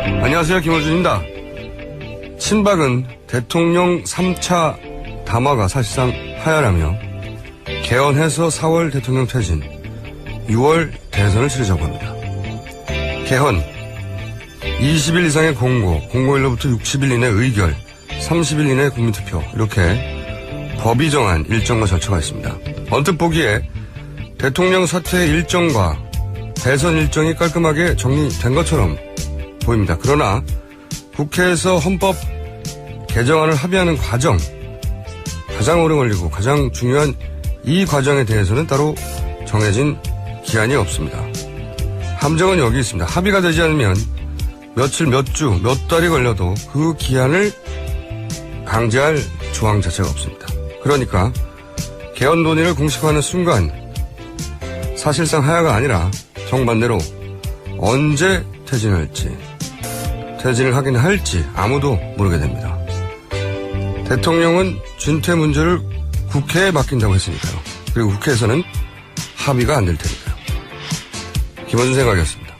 안녕하세요. 김어준입니다. 친박은 대통령 3차 담화가 사실상 하야라며 개헌해서 4월 대통령 퇴진, 6월 대선을 치르자고 합니다. 개헌, 20일 이상의 공고일로부터 60일 이내 의결, 30일 이내 국민투표, 이렇게 법이 정한 일정과 절차가 있습니다. 언뜻 보기에 대통령 사퇴 일정과 대선 일정이 깔끔하게 정리된 것처럼 보입니다. 그러나 국회에서 헌법 개정안을 합의하는 과정, 가장 오래 걸리고 가장 중요한 이 과정에 대해서는 따로 정해진 기한이 없습니다. 함정은 여기 있습니다. 합의가 되지 않으면 며칠, 몇 주, 몇 달이 걸려도 그 기한을 강제할 조항 자체가 없습니다. 그러니까 개헌 논의를 공식화하는 순간 사실상 하야가 아니라 정반대로 언제 퇴진을 하긴 할지 아무도 모르게 됩니다. 대통령은 준퇴 문제를 국회에 맡긴다고 했으니까요. 그리고 국회에서는 합의가 안 될 테니까요. 김어준 생각이었습니다.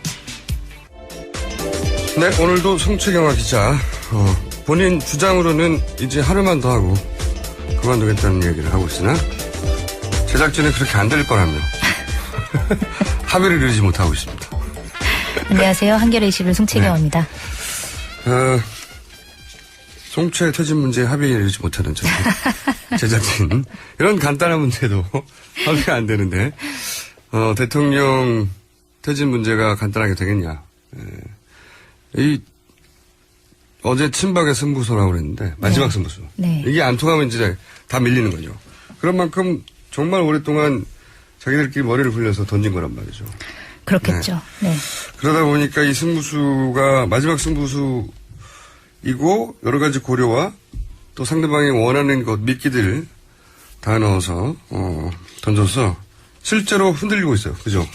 네, 오늘도 송채경화 기자, 본인 주장으로는 이제 하루만 더 하고 그만두겠다는 얘기를 하고 있으나 제작진은 그렇게 안 될 거라며 합의를 이루지 못하고 있습니다. 안녕하세요. 한겨레 21 송채경화입니다. 네. 송채 퇴진 문제에 합의를 이루지 못하는 제작진. 이런 간단한 문제도 합의가 안 되는데 대통령 퇴진 문제가 간단하게 되겠냐. 어제 친박의 승부수라고 그랬는데 마지막 승부수. 네. 이게 안 통하면 이제 다 밀리는 거죠. 그런 만큼 정말 오랫동안 자기들끼리 머리를 굴려서 던진 거란 말이죠. 그렇겠죠. 네. 그러다 보니까 이 승부수가 마지막 승부수이고 여러 가지 고려와 또 상대방이 원하는 것 미끼들 다 넣어서 던져서 실제로 흔들리고 있어요. 그죠?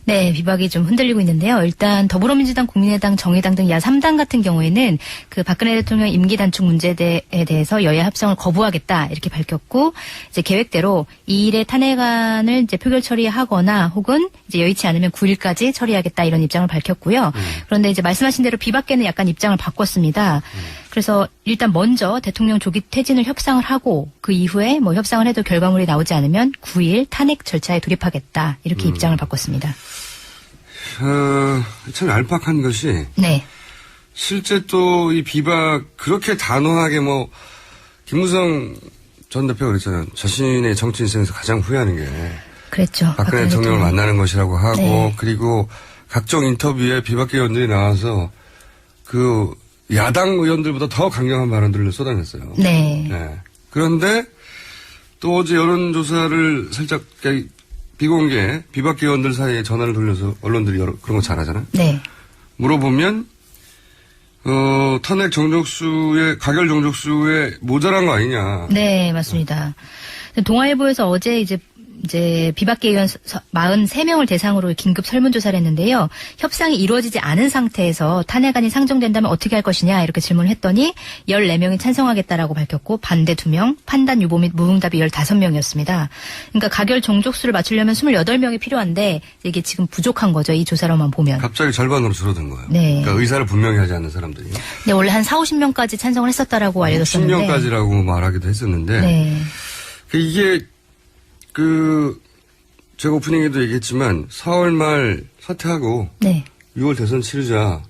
네, 비박이 좀 흔들리고 있는데요. 일단 더불어민주당, 국민의당, 정의당 등 야3당 같은 경우에는 그 박근혜 대통령 임기 단축 문제에 대해서 여야 합성을 거부하겠다 이렇게 밝혔고 이제 계획대로 이 일의 탄핵안을 이제 표결 처리하거나 혹은 이제 여의치 않으면 9일까지 처리하겠다 이런 입장을 밝혔고요. 그런데 이제 말씀하신 대로 비박계는 약간 입장을 바꿨습니다. 그래서 일단 먼저 대통령 조기 퇴진을 협상을 하고 그 이후에 뭐 협상을 해도 결과물이 나오지 않으면 9일 탄핵 절차에 돌입하겠다 이렇게 입장을 바꿨습니다. 참 얄팍한 것이 네. 실제 또 이 비박 그렇게 단호하게 김무성 전 대표가 그랬잖아요. 자신의 정치 인생에서 가장 후회하는 게 그랬죠. 박근혜 대통령을 만나는 것이라고 하고 네. 그리고 각종 인터뷰에 비박계 의원들이 나와서 그 야당 의원들보다 더 강경한 발언들을 쏟아냈어요. 네. 네. 그런데 또 어제 여론조사를 살짝 비공개 비박계 의원들 사이에 전화를 돌려서 언론들이 그런 거 잘하잖아요. 네. 물어보면 탄핵 정족수의 가결 정족수에 모자란 거 아니냐. 네, 맞습니다. 동아일보에서 어제 이제 비박계 의원 43명을 대상으로 긴급 설문조사를 했는데요. 협상이 이루어지지 않은 상태에서 탄핵안이 상정된다면 어떻게 할 것이냐 이렇게 질문을 했더니 14명이 찬성하겠다라고 밝혔고 반대 2명, 판단 유보 및 무응답이 15명이었습니다. 그러니까 가결 종족수를 맞추려면 28명이 필요한데 이게 지금 부족한 거죠. 이 조사로만 보면. 갑자기 절반으로 줄어든 거예요. 네. 그러니까 의사를 분명히 하지 않는 사람들이. 네, 원래 한 40~50명까지 찬성을 했었다라고 알려졌었는데. 10명까지라고 말하기도 했었는데. 네. 이게 제가 오프닝에도 얘기했지만 4월 말 사퇴하고 네. 6월 대선 치르자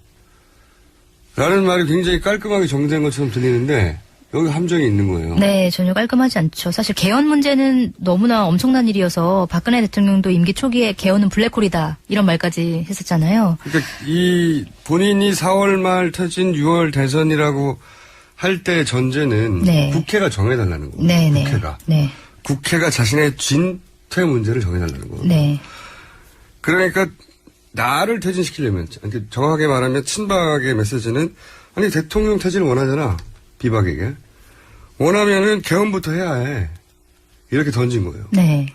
라는 말이 굉장히 깔끔하게 정리된 것처럼 들리는데 여기 함정이 있는 거예요. 네, 전혀 깔끔하지 않죠. 사실 개헌 문제는 너무나 엄청난 일이어서 박근혜 대통령도 임기 초기에 개헌은 블랙홀이다 이런 말까지 했었잖아요. 그러니까 이 본인이 4월 말 퇴진 6월 대선이라고 할 때 전제는 네. 국회가 정해달라는 거예요. 네, 국회가. 네. 국회가 자신의 진퇴 문제를 정해달라는 거예요. 네. 그러니까 나를 퇴진시키려면 정확하게 말하면 친박의 메시지는 아니 대통령 퇴진을 원하잖아. 비박에게. 원하면은 개헌부터 해야 해. 이렇게 던진 거예요. 네.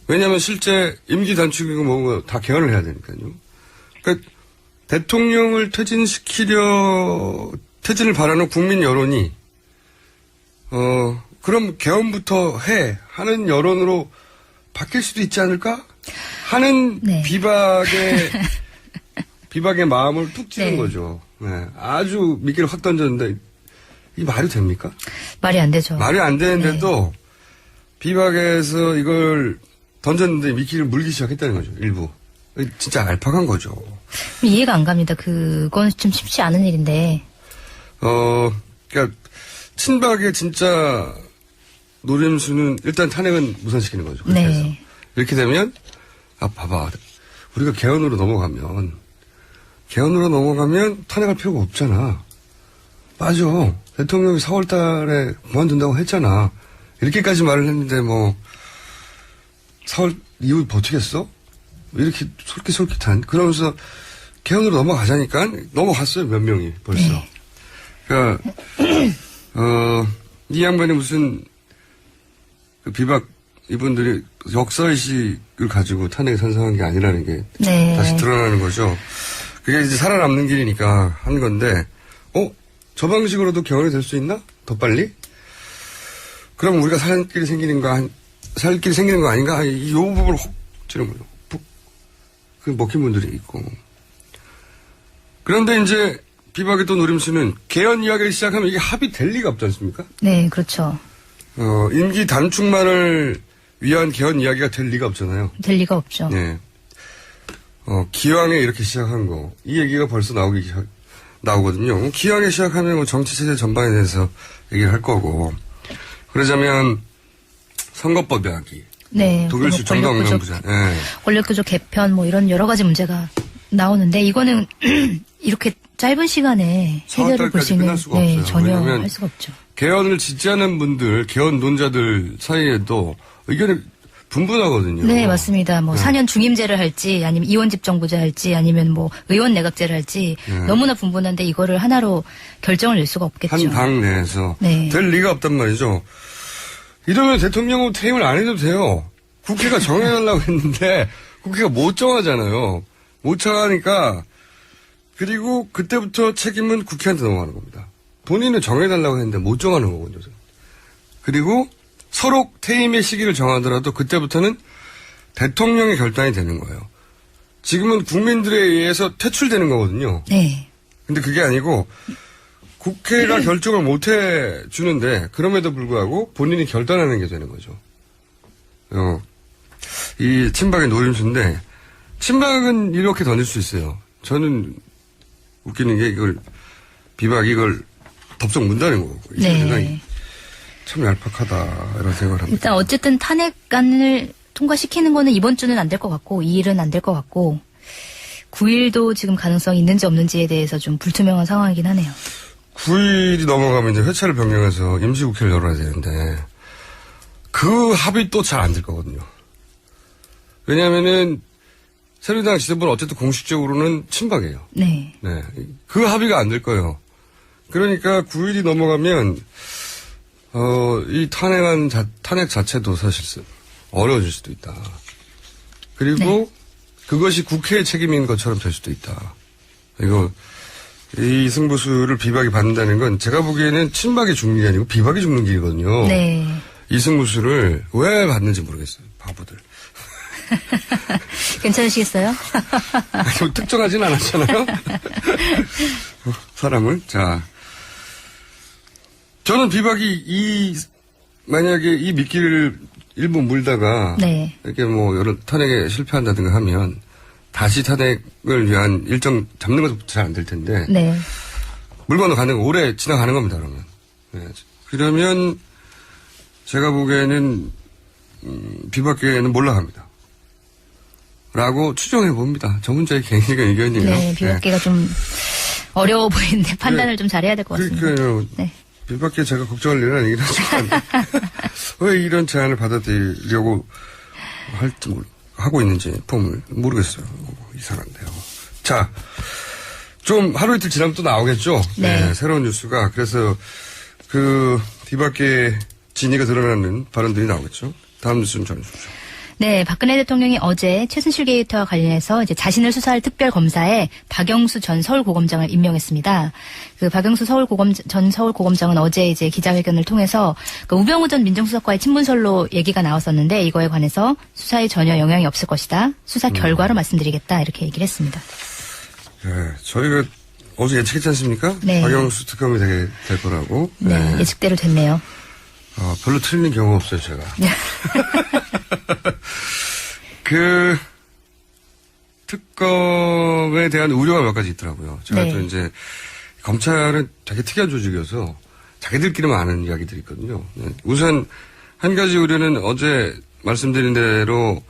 왜냐하면 실제 임기 단축이고 뭐고 다 개헌을 해야 되니까요. 그러니까 대통령을 퇴진을 바라는 국민 여론이 그럼 개헌부터 해 하는 여론으로 바뀔 수도 있지 않을까 하는 네. 비박의 비박의 마음을 툭 찌른 네. 거죠. 네. 아주 미끼를 확 던졌는데 이 말이 됩니까? 말이 안 되죠. 말이 안 되는데도 비박에서 이걸 던졌는데 미끼를 물기 시작했다는 거죠. 일부. 진짜 알팍한 거죠. 이해가 안 갑니다. 그건 좀 쉽지 않은 일인데. 그러니까 친박의 진짜 노림수는 일단 탄핵은 무산시키는 거죠. 그렇게 해서. 네. 이렇게 되면 봐봐. 우리가 개헌으로 넘어가면 탄핵할 필요가 없잖아. 맞아. 대통령이 4월 달에 그만둔다고 했잖아. 이렇게까지 말을 했는데 4월 이후 버티겠어? 이렇게 솔깃솔깃한. 그러면서 개헌으로 넘어가자니까 넘어갔어요. 몇 명이 벌써. 네. 그러니까 이 양반이 무슨 비박 이분들이 역사의식을 가지고 탄핵에 찬성한 게 아니라는 게 네. 다시 드러나는 거죠. 그게 이제 살아남는 길이니까 한 건데, 저 방식으로도 개헌이 될 수 있나? 더 빨리? 그럼 우리가 살 길이 생기는 거 아닌가? 이 부분을 혹 찌른 거죠. 그 먹힌 분들이 있고. 그런데 이제 비박의 또 노림수는 개헌 이야기를 시작하면 이게 합의될 리가 없지 않습니까? 네, 그렇죠. 임기 단축만을 위한 개헌 이야기가 될 리가 없잖아요. 될 리가 없죠. 네. 기왕에 이렇게 시작한 거, 이 얘기가 벌써 나오거든요. 기왕에 시작하면 정치체제 전반에 대해서 얘기를 할 거고, 그러자면 선거법 이야기, 네. 독일식 정당운영부자, 네. 권력구조 개편 이런 여러 가지 문제가 나오는데 이거는 이렇게 짧은 시간에 해결을 볼 수 있는 끝날 수가 없어요. 전혀 왜냐하면 할 수가 없죠. 개헌을 지지하는 분들, 개헌 논자들 사이에도 의견이 분분하거든요. 네, 맞습니다. 4년 중임제를 할지, 아니면 이원집정부제 할지, 아니면 의원 내각제를 할지, 너무나 분분한데 이거를 하나로 결정을 낼 수가 없겠죠. 한 당 내에서. 네. 될 리가 없단 말이죠. 이러면 대통령은 퇴임을 안 해도 돼요. 국회가 정해달라고 했는데, 국회가 못 정하잖아요. 못 정하니까, 그리고 그때부터 책임은 국회한테 넘어가는 겁니다. 본인은 정해달라고 했는데 못 정하는 거거든요. 그리고 서로 퇴임의 시기를 정하더라도 그때부터는 대통령의 결단이 되는 거예요. 지금은 국민들에 의해서 퇴출되는 거거든요. 네. 근데 그게 아니고 국회가 결정을 못 해주는데 그럼에도 불구하고 본인이 결단하는 게 되는 거죠. 이 친박의 노림수인데 친박은 이렇게 던질 수 있어요. 저는 웃기는 게 비박이 이걸 덥석 문다는 거고. 이 네. 참 얄팍하다 이런 생각을 합니다. 일단 어쨌든 탄핵안을 통과시키는 거는 이번 주는 안 될 것 같고 2일은 안 될 것 같고 9일도 지금 가능성이 있는지 없는지에 대해서 좀 불투명한 상황이긴 하네요. 9일이 넘어가면 이제 회차를 변경해서 임시국회를 열어야 되는데 그 합의 또 잘 안 될 거거든요. 왜냐하면은 새누리당 지도부는 어쨌든 공식적으로는 친박이에요. 네. 네. 그 합의가 안 될 거예요. 그러니까 9일이 넘어가면 이 탄핵 자체도 사실 어려워질 수도 있다. 그리고 네. 그것이 국회의 책임인 것처럼 될 수도 있다. 이 승부수를 비박이 받는다는 건 제가 보기에는 친박이 죽는 게 아니고 비박이 죽는 길이거든요. 네. 이 승부수를 왜 받는지 모르겠어요. 바보들. 괜찮으시겠어요? 특정하진 않았잖아요. 사람을. 자. 저는 비박이 만약에 이 미끼를 일부 물다가. 네. 이렇게 여러 탄핵에 실패한다든가 하면 다시 탄핵을 위한 일정 잡는 것도 잘 안 될 텐데. 네. 물 건너가는 거 오래 지나가는 겁니다, 그러면. 네. 그러면 제가 보기에는, 비박계는 몰락합니다. 라고 추정해 봅니다. 저 혼자의 개인적인 의견이에요. 네, 비박계가 좀 어려워 보이는데 판단을 좀 잘해야 될 것 같습니다. 그러니까요. 네. 비박계 제가 걱정할 일은 아니긴 하지만 왜 이런 제안을 받아들이려고 하고 있는지 모르겠어요. 이상한데요. 자, 좀 하루 이틀 지나면 또 나오겠죠. 네. 새로운 뉴스가. 그래서 비박계 진위가 드러나는 발언들이 나오겠죠. 다음 뉴스 좀 전해주십시오. 네, 박근혜 대통령이 어제 최순실 게이트와 관련해서 이제 자신을 수사할 특별검사에 박영수 전 서울고검장을 임명했습니다. 그 박영수 전 서울고검장은 어제 이제 기자회견을 통해서 그 우병우 전 민정수석과의 친문설로 얘기가 나왔었는데 이거에 관해서 수사에 전혀 영향이 없을 것이다. 수사 결과로 말씀드리겠다. 이렇게 얘기를 했습니다. 네, 저희가 어제 예측했지 않습니까? 네. 박영수 특검이 될 거라고. 네, 예측대로 됐네요. 별로 틀린 경우가 없어요, 제가. 그, 특검에 대한 우려가 몇 가지 있더라고요. 제가 네. 또 이제, 검찰은 되게 특이한 조직이어서 자기들끼리만 아는 이야기들이 있거든요. 네. 우선, 한 가지 우려는 어제 말씀드린 대로,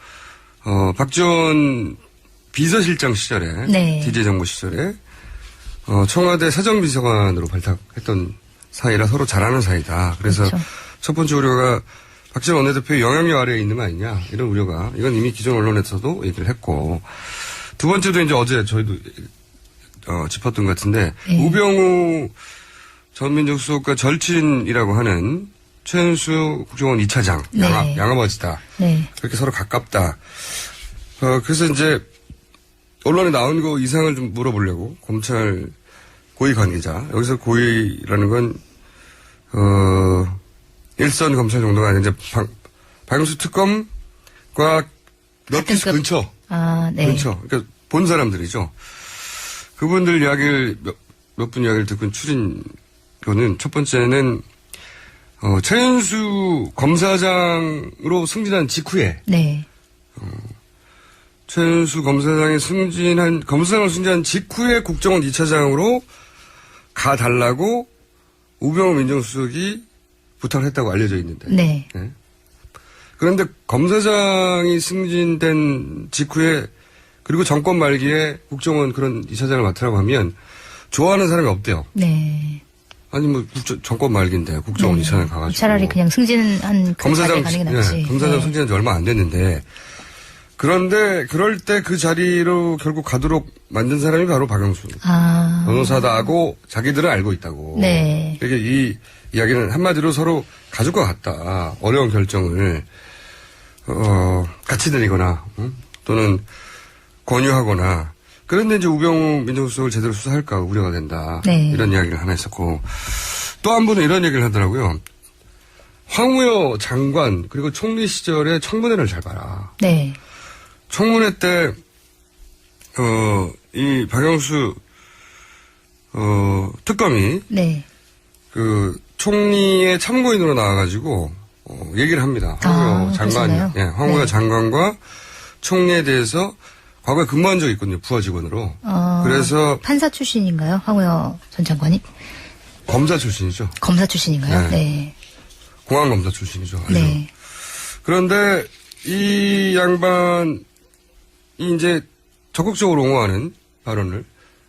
박지원 비서실장 시절에, 네. DJ 정부 시절에, 청와대 사정비서관으로 발탁했던 사이라 서로 잘 아는 사이다. 그래서 그렇죠. 첫 번째 우려가 박지원 원내대표의 영향력 아래에 있는 거 아니냐. 이런 우려가. 이건 이미 기존 언론에서도 얘기를 했고. 두 번째도 이제 어제 저희도, 짚었던 것 같은데. 네. 우병우 전 민정수석과 절친이라고 하는 최은수 국정원 2차장. 네. 양아버지다. 네. 그렇게 서로 가깝다. 그래서 이제 언론에 나온 거 이상을 좀 물어보려고 검찰 고위 관계자. 여기서 고위라는 건, 일선 검찰 정도가 아니라 이제 박영수 특검과 몇 기수 같은 급. 근처. 아, 네. 근처. 그러니까 본 사람들이죠. 그분들 이야기를, 몇 분 이야기를 듣고 추린 거는 첫 번째는, 최은수 검사장으로 승진한 직후에 네. 최은수 검사장으로 승진한 직후에 국정원 2차장으로 가달라고 우병우 민정수석이 부탁을 했다고 알려져 있는데. 네. 네. 그런데 검사장이 승진된 직후에 그리고 정권 말기에 국정원 그런 2차장을 맡으라고 하면 좋아하는 사람이 없대요. 네. 아니 뭐 정권 말기인데 국정원 네. 2차장 가가지고. 차라리 그냥 승진한 그 자리에 가는 게 낫지. 검사장 네. 승진한 지 얼마 안 됐는데 그런데 그럴 때 그 자리로 결국 가도록 만든 사람이 바로 박영수 아. 변호사다고 자기들은 알고 있다고. 네. 그러니까 이 이야기는 한마디로 서로 가족과 같다. 어려운 결정을 같이 내리거나 또는 권유하거나. 그런데 이제 우병우 민정수석을 제대로 수사할까 우려가 된다. 네. 이런 이야기를 하나 있었고 또 한 분은 이런 얘기를 하더라고요. 황우여 장관 그리고 총리 시절에 청문회를 잘 봐라. 네. 청문회 때 이 박영수 특검이 네. 그 총리의 참고인으로 나와가지고 얘기를 합니다. 황우여 장관, 그러시나요? 예, 황우여 네. 장관과 총리에 대해서 과거에 근무한 적이 있거든요. 부하 직원으로. 그래서 판사 출신인가요? 황우여 전 장관이? 검사 출신이죠. 검사 출신인가요? 네. 네. 공안검사 출신이죠. 알죠? 네. 그런데 이 양반이 이제 적극적으로 옹호하는 발언을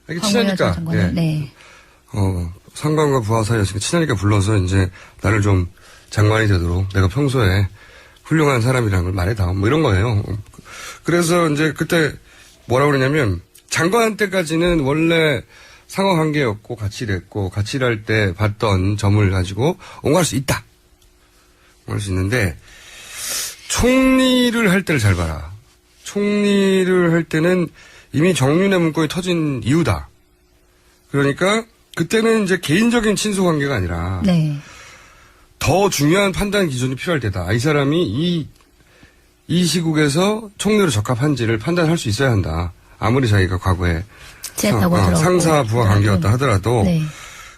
이게 황우여 친하니까 전 장관은? 예. 네. 상관과 부하 사이였으니까 친하니까 불러서 이제 나를 좀 장관이 되도록 내가 평소에 훌륭한 사람이라는 걸 말해다. 뭐 이런 거예요. 그래서 이제 그때 뭐라고 그러냐면 장관 때까지는 원래 상하 관계였고 같이 일했고 같이 일할 때 봤던 점을 가지고 옹호할 수 있다. 옹호할 수 있는데 총리를 할 때를 잘 봐라. 총리를 할 때는 이미 정윤회 문건이 터진 이유다. 그러니까 그때는 이제 개인적인 친소 관계가 아니라 네. 더 중요한 판단 기준이 필요할 때다. 이 사람이 이 시국에서 총리로 적합한지를 판단할 수 있어야 한다. 아무리 자기가 과거에 지냈다고 하더라도. 상사 부하 관계였다 하더라도. 네.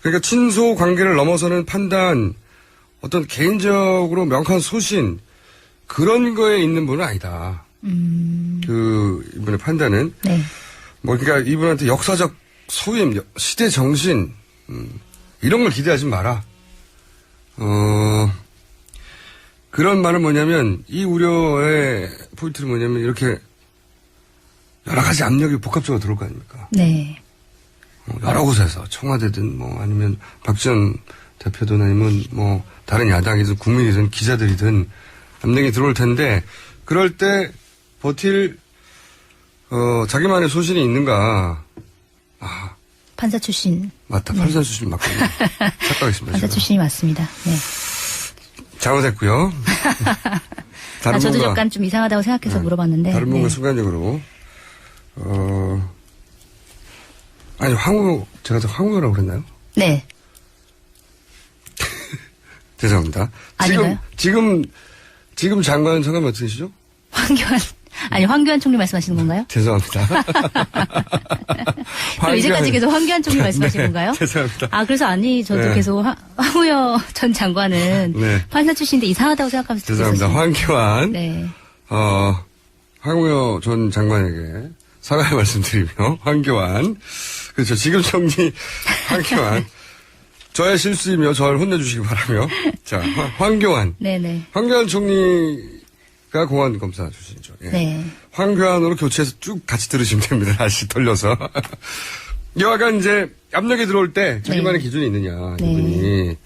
그러니까 친소 관계를 넘어서는 판단, 어떤 개인적으로 명확한 소신 그런 거에 있는 분은 아니다. 이분의 판단은. 네. 뭐 그러니까 이분한테 역사적 소임, 시대 정신 이런 걸 기대하지 마라. 그런 말은 뭐냐면 이 우려의 포인트는 뭐냐면 이렇게 여러 가지 압력이 복합적으로 들어올 거 아닙니까? 네. 여러 곳에서 청와대든 뭐 아니면 박지원 대표든 아니면 뭐 다른 야당이든 국민이든 기자들이든 압력이 들어올 텐데 그럴 때 버틸 자기만의 소신이 있는가? 아 판사 출신. 맞다. 판사 출신 맞군요. 착각했습니다. 판사 제가. 출신이 맞습니다. 네. 잘못했고요. 다른 저도 뭔가, 약간 좀 이상하다고 생각해서 물어봤는데. 다른 뭔가 네. 순간적으로 아니 황우 제가 또 황우라고 그랬나요? 네. 죄송합니다. 아닌가요? 지금 장관 성함이 어떻게 되시죠? 황교안 총리 말씀하시는 건가요? 죄송합니다. 이제까지 계속 황교안 총리 말씀하신 네, 건가요? 죄송합니다. 아, 그래서 저도 네. 계속 황우여 전 장관은 네. 판사 출신인데 이상하다고 생각하면서 듣고 죄송합니다. 있었어요. 황교안. 네. 황우여 전 장관에게 사과의 말씀드리며, 황교안. 그렇죠. 지금 총리 황교안. 저의 실수이며 저를 혼내주시기 바라며. 자, 황교안. 네네. 황교안 총리가 공안검사 출신이죠. 예. 네. 황교안으로 교체해서 쭉 같이 들으시면 됩니다. 다시 돌려서. 여하간 이제 압력이 들어올 때 자기만의 네. 기준이 있느냐, 네. 이분이.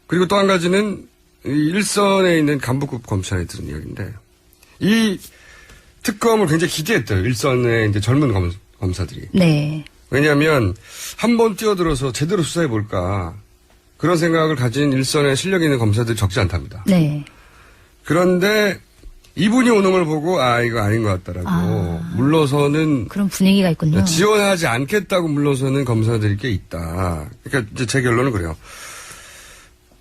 그리고 또 한 가지는 이 일선에 있는 간부급 검찰이 들은 이야기인데, 이 특검을 굉장히 기대했대요. 일선의 이제 젊은 검사들이. 네. 왜냐하면 한 번 뛰어들어서 제대로 수사해볼까, 그런 생각을 가진 일선의 실력 있는 검사들이 적지 않답니다. 네. 그런데 이분이 오는 걸 보고 이거 아닌 것 같다라고 물러서는, 그런 분위기가 있군요. 지원하지 않겠다고 물러서는 검사들이 꽤 있다. 그러니까 이제 제 결론은 그래요.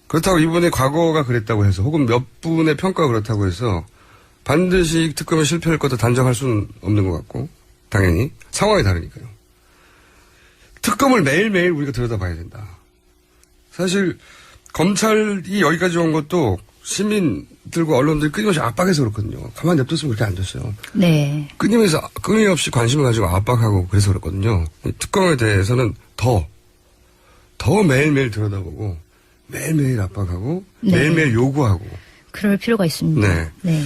그렇다고 이분의 과거가 그랬다고 해서, 혹은 몇 분의 평가가 그렇다고 해서 반드시 특검에 실패할 거다 단정할 수는 없는 것 같고, 당연히 상황이 다르니까요. 특검을 매일매일 우리가 들여다봐야 된다. 사실 검찰이 여기까지 온 것도 시민들과 언론들이 끊임없이 압박해서 그렇거든요. 가만히 냅뒀으면 그렇게 안 됐어요. 네. 끊임없이 관심을 가지고 압박하고 그래서 그렇거든요. 특검에 대해서는 더 매일매일 들여다보고, 매일매일 압박하고, 네. 매일매일 요구하고. 그럴 필요가 있습니다. 네. 네.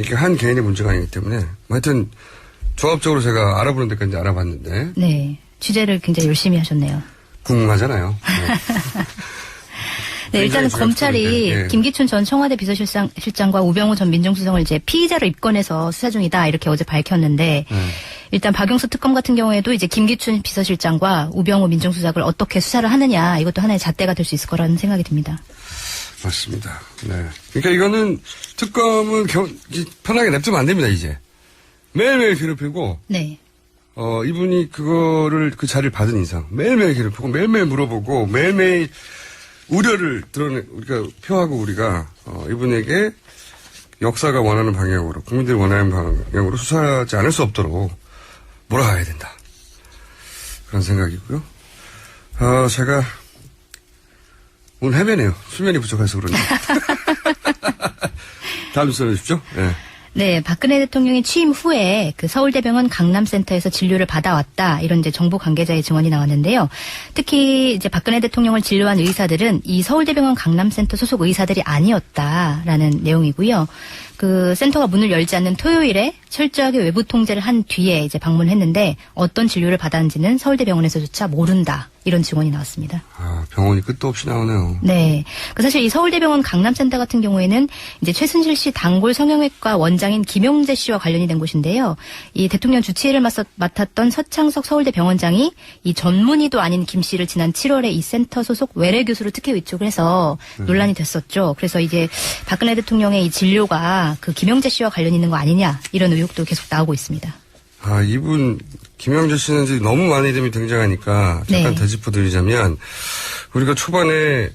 이게 한 개인의 문제가 아니기 때문에, 하여튼 종합적으로 제가 알아보는 데까지 알아봤는데, 네. 취재를 굉장히 열심히 하셨네요. 궁금하잖아요. 네, 일단은 굉장히 검찰이 중요합니다. 예. 김기춘 전 청와대 비서실장과 우병우 전 민정수석을 이제 피의자로 입건해서 수사 중이다 이렇게 어제 밝혔는데, 일단 박영수 특검 같은 경우에도 이제 김기춘 비서실장과 우병우 민정수석을 어떻게 수사를 하느냐, 이것도 하나의 잣대가 될 수 있을 거라는 생각이 듭니다. 맞습니다. 네. 그러니까 이거는 특검은 편하게 냅두면 안 됩니다, 이제. 매일매일 괴롭히고, 네. 이분이 그 자리를 받은 이상 매일매일 괴롭히고, 매일매일 물어보고, 매일매일 우려를 우리가 표하고, 우리가 이분에게 역사가 원하는 방향으로, 국민들이 원하는 방향으로 수사하지 않을 수 없도록 몰아가야 된다. 그런 생각이고요. 제가 오늘 헤매네요. 수면이 부족해서 그런지. 다음 주에 주십시오. 네. 네, 박근혜 대통령이 취임 후에 그 서울대병원 강남센터에서 진료를 받아왔다, 이런 이제 정부 관계자의 증언이 나왔는데요. 특히 이제 박근혜 대통령을 진료한 의사들은 이 서울대병원 강남센터 소속 의사들이 아니었다라는 내용이고요. 그 센터가 문을 열지 않는 토요일에 철저하게 외부 통제를 한 뒤에 이제 방문했는데 어떤 진료를 받았는지는 서울대병원에서조차 모른다, 이런 증언이 나왔습니다. 병원이 끝도 없이 나오네요. 네. 사실 이 서울대병원 강남센터 같은 경우에는 이제 최순실 씨 단골 성형외과 원장인 김용재 씨와 관련이 된 곳인데요. 이 대통령 주치의를 맡았던 서창석 서울대 병원장이 이 전문의도 아닌 김 씨를 지난 7월에 이 센터 소속 외래 교수로 특혜 위촉을 해서 논란이 됐었죠. 그래서 이제 박근혜 대통령의 이 진료가 그 김용재 씨와 관련이 있는 거 아니냐, 이런 의혹도 계속 나오고 있습니다. 이분 김영재 씨는 이제 너무 많은 이름이 등장하니까 잠깐 네. 되짚어드리자면, 우리가 초반에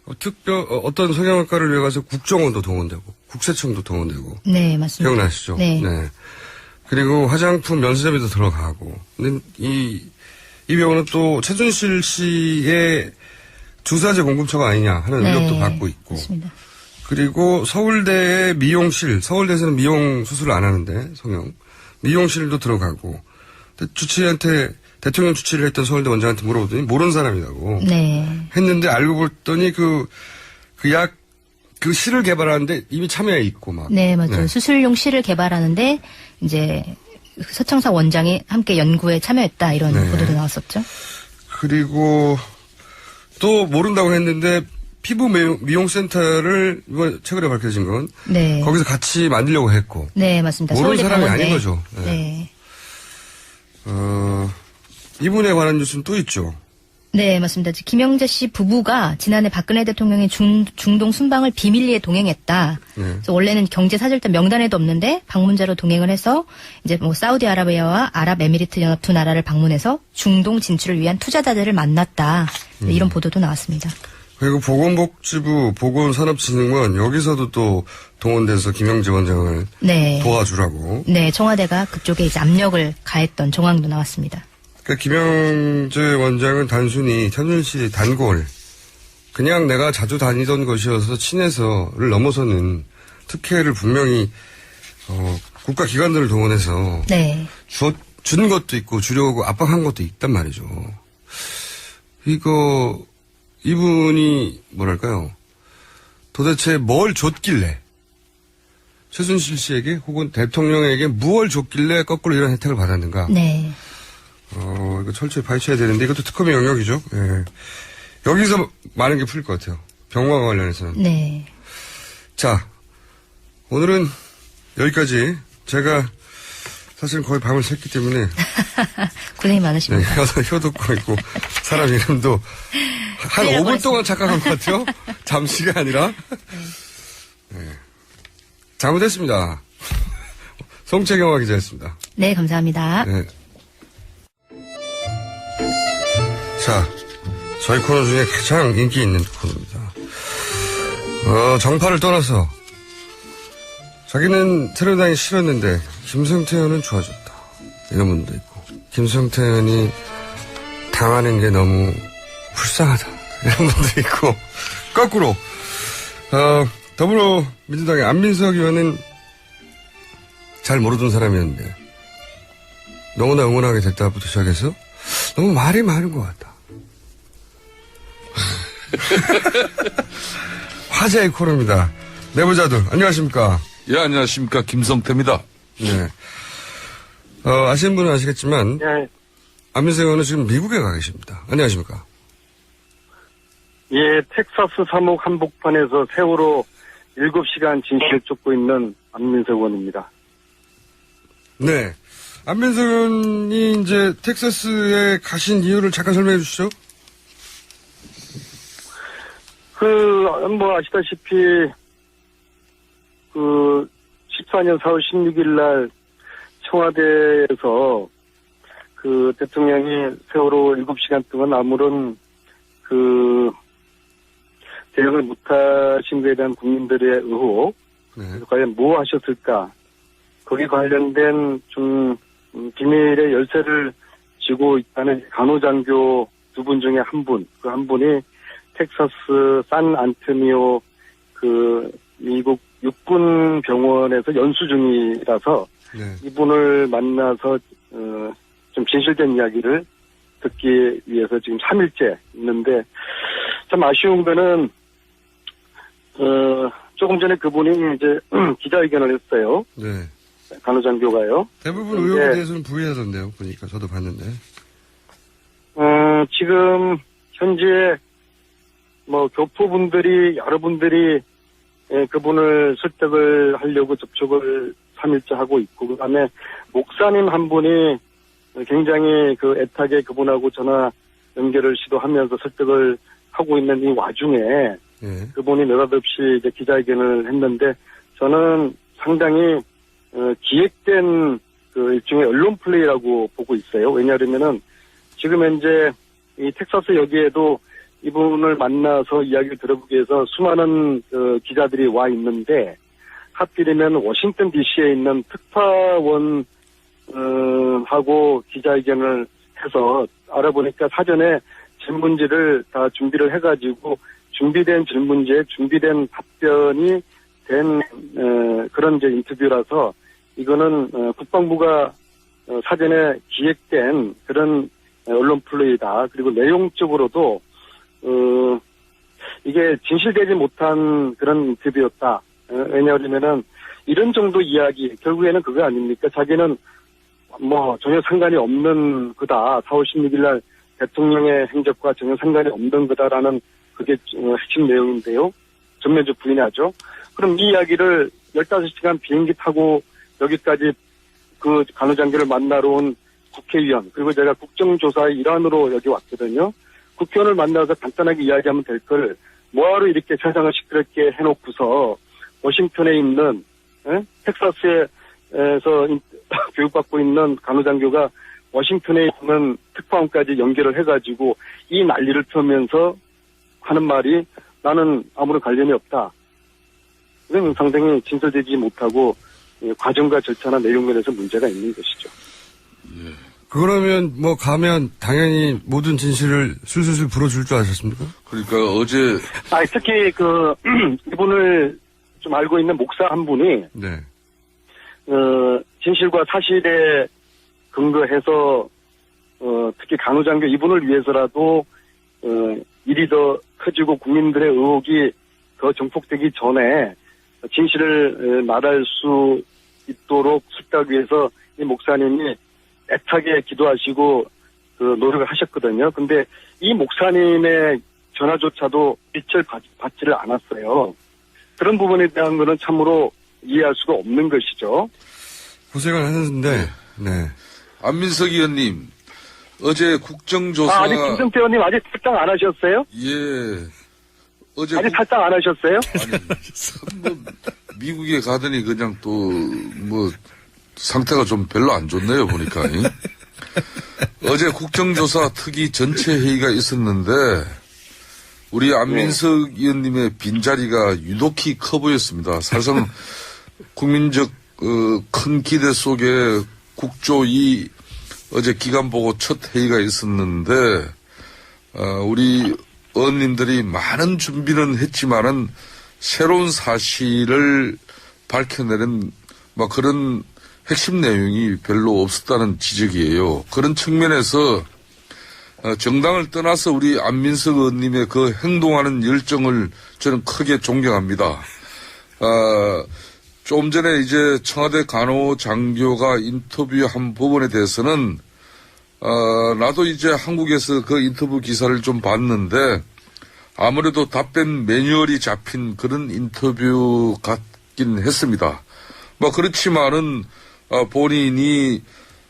어떤 성형외과를 위해 가서 국정원도 동원되고 국세청도 동원되고. 네, 맞습니다. 기억나시죠? 네. 그리고 화장품 면세점에도 들어가고. 근데 이 병원은 또 최순실 씨의 주사제 공급처가 아니냐 하는 네, 의혹도 받고 있고. 맞습니다. 그리고 서울대의 미용실, 서울대에서는 미용 수술을 안 하는데, 미용실도 들어가고. 주치의한테, 대통령 주치의를 했던 서울대 원장한테 물어보더니 모르는 사람이라고. 네. 했는데 알고 봤더니 그 실을 개발하는데 이미 참여해 있고 막. 네, 맞아요. 수술용 실을 개발하는데 이제 서창석 원장이 함께 연구에 참여했다, 이런 네. 보도도 나왔었죠. 그리고 또 모른다고 했는데 피부 미용센터를 이번 최근에 밝혀진 건 네. 거기서 같이 만들려고 했고. 네, 맞습니다. 모르는 서울대 사람이 병원에. 아닌 거죠. 네. 네. 이분에 관한 뉴스는 또 있죠. 네, 맞습니다. 김영재 씨 부부가 지난해 박근혜 대통령의 중동 순방을 비밀리에 동행했다. 네. 그래서 원래는 경제사절단 명단에도 없는데 방문자로 동행을 해서 이제 뭐 사우디아라비아와 아랍에미리트 연합 두 나라를 방문해서 중동 진출을 위한 투자자들을 만났다. 이런 보도도 나왔습니다. 그리고 보건복지부, 보건산업진흥원 여기서도 또 동원돼서 김영재 원장을 네. 도와주라고. 네, 청와대가 그쪽에 이제 압력을 가했던 정황도 나왔습니다. 그러니까 김영재 원장은 단순히 천준시 단골, 그냥 내가 자주 다니던 것이어서 친해서를 넘어서는 특혜를 분명히 국가기관들을 동원해서 네. 준 것도 있고 주려고 압박한 것도 있단 말이죠. 이분이 뭐랄까요? 도대체 뭘 줬길래 최순실 씨에게 혹은 대통령에게 무엇을 줬길래 거꾸로 이런 혜택을 받았는가? 네. 이거 철저히 파헤쳐야 되는데 이것도 특검의 영역이죠. 예. 여기서 많은 게 풀릴 것 같아요. 병화와 관련해서는. 네. 자, 오늘은 여기까지. 제가 사실 거의 밤을 샜기 때문에 고생이 많으십니다. 혀도 꺼 있고 사람 이름도 한 5분 동안 착각한 것 같아요. 잠시가 아니라. 네. 잘못했습니다. 송채경화 기자였습니다. 네, 감사합니다. 네. 자, 저희 코너 중에 가장 인기 있는 코너입니다. 정파를 떠나서 자기는 새누리당이 싫었는데 김성태 의원은 좋아졌다. 이런 분도 있고, 김성태 의원이 당하는 게 너무 불쌍하다. 이런 분도 있고, 거꾸로 더불어민주당의 안민석 의원은 잘 모르던 사람이었는데 너무나 응원하게 됐다부터 시작해서 너무 말이 많은 것 같다. 화제의 코너입니다. 내부자들 안녕하십니까? 예, 안녕하십니까. 김성태입니다. 네. 아시는 분은 아시겠지만 예, 안민석 의원은 지금 미국에 가 계십니다. 안녕하십니까? 예, 텍사스 사목 한복판에서 세월호 7시간 진실을 쫓고 있는 안민석 의원입니다. 네. 안민석 의원이 이제 텍사스에 가신 이유를 잠깐 설명해 주시죠. 아시다시피, 14년 4월 16일 날 청와대에서 대통령이 세월호 7시간 동안 아무런 대응을 못하신 것에 대한 국민들의 의혹, 네. 과연 뭐 하셨을까? 거기 관련된 좀 비밀의 열쇠를 쥐고 있다는 간호장교 2분 중에 한 분, 그 한 분이 텍사스 산 안토니오 미국 육군 병원에서 연수 중이라서 네. 이분을 만나서 좀 진실된 이야기를 듣기 위해서 지금 3일째 있는데 참 아쉬운 거는 조금 전에 그분이 이제 기자회견을 했어요. 네. 간호장교가요. 대부분 의혹에 대해서는 부인하던데요. 보니까 저도 봤는데. 지금 현재 교포분들이 여러분들이 그분을 설득을 하려고 접촉을 3일째 하고 있고, 그 다음에 목사님 한 분이 굉장히 애타게 그분하고 전화 연결을 시도하면서 설득을 하고 있는 이 와중에 네. 그분이 느닷없이 이제 기자회견을 했는데 저는 상당히 기획된 일종의 언론 플레이라고 보고 있어요. 왜냐하면은 지금 현재 이 텍사스 여기에도 이분을 만나서 이야기를 들어보기 위해서 수많은 기자들이 와 있는데 하필이면 워싱턴 DC에 있는 특파원 하고 기자회견을 해서 알아보니까 사전에 질문지를 다 준비를 해가지고 준비된 질문지에 준비된 답변이 된 그런 이제 인터뷰라서 이거는 국방부가 사전에 기획된 그런 언론 플레이다. 그리고 내용적으로도 이게 진실되지 못한 그런 인터뷰였다. 왜냐하면은 이런 정도 이야기 결국에는 그거 아닙니까? 자기는 전혀 상관이 없는 거다. 4월 16일 날 대통령의 행적과 전혀 상관이 없는 거다라는 그게 핵심 내용인데요. 전면적 부인하죠. 그럼 이 이야기를 15시간 비행기 타고 여기까지 그 간호장교를 만나러 온 국회의원, 그리고 제가 국정조사의 일환으로 여기 왔거든요. 국회의원을 만나서 간단하게 이야기하면 될 걸 뭐하러 이렇게 세상을 시끄럽게 해놓고서 워싱턴에 있는 텍사스에서 교육받고 있는 간호장교가 워싱턴에 있는 특파원까지 연결을 해가지고 이 난리를 펴면서 하는 말이 나는 아무런 관련이 없다. 이건 상당히 진술되지 못하고 과정과 절차나 내용 면에서 문제가 있는 것이죠. 그러면 뭐 가면 당연히 모든 진실을 술술술 불어줄 줄 아셨습니까? 그러니까 어제 특히 이분을 좀 알고 있는 목사 한 분이 네. 진실과 사실에 근거해서 특히 간호장교 이분을 위해서라도 일이 더 커지고 국민들의 의혹이 더 증폭되기 전에 진실을 말할 수 있도록 숙달하기 위해서 이 목사님이 애타게 기도하시고 노력을 하셨거든요. 근데 이 목사님의 전화조차도 빛을 받지를 않았어요. 그런 부분에 대한 거는 참으로 이해할 수가 없는 것이죠. 고생을 하셨는데, 네. 안민석 의원님, 어제 국정조사. 아직 김성태 의원님 아직 탈당 안 하셨어요? 예. 어제. 아직 탈당 안 하셨어요? 아니, 미국에 가더니 그냥 상태가 좀 별로 안 좋네요, 보니까. 어제 국정조사 특위 전체 회의가 있었는데, 우리 안민석 의원님의 빈자리가 유독히 커 보였습니다. 사실상 국민적 큰 기대 속에 국조2 어제 기간 보고 첫 회의가 있었는데 우리 의원님들이 많은 준비는 했지만은 새로운 사실을 밝혀내는 그런 핵심 내용이 별로 없었다는 지적이에요. 그런 측면에서 정당을 떠나서 우리 안민석 의원님의 그 행동하는 열정을 저는 크게 존경합니다. 좀 전에 이제 청와대 간호장교가 인터뷰한 부분에 대해서는 나도 이제 한국에서 그 인터뷰 기사를 좀 봤는데 아무래도 답변 매뉴얼이 잡힌 그런 인터뷰 같긴 했습니다. 그렇지만은 본인이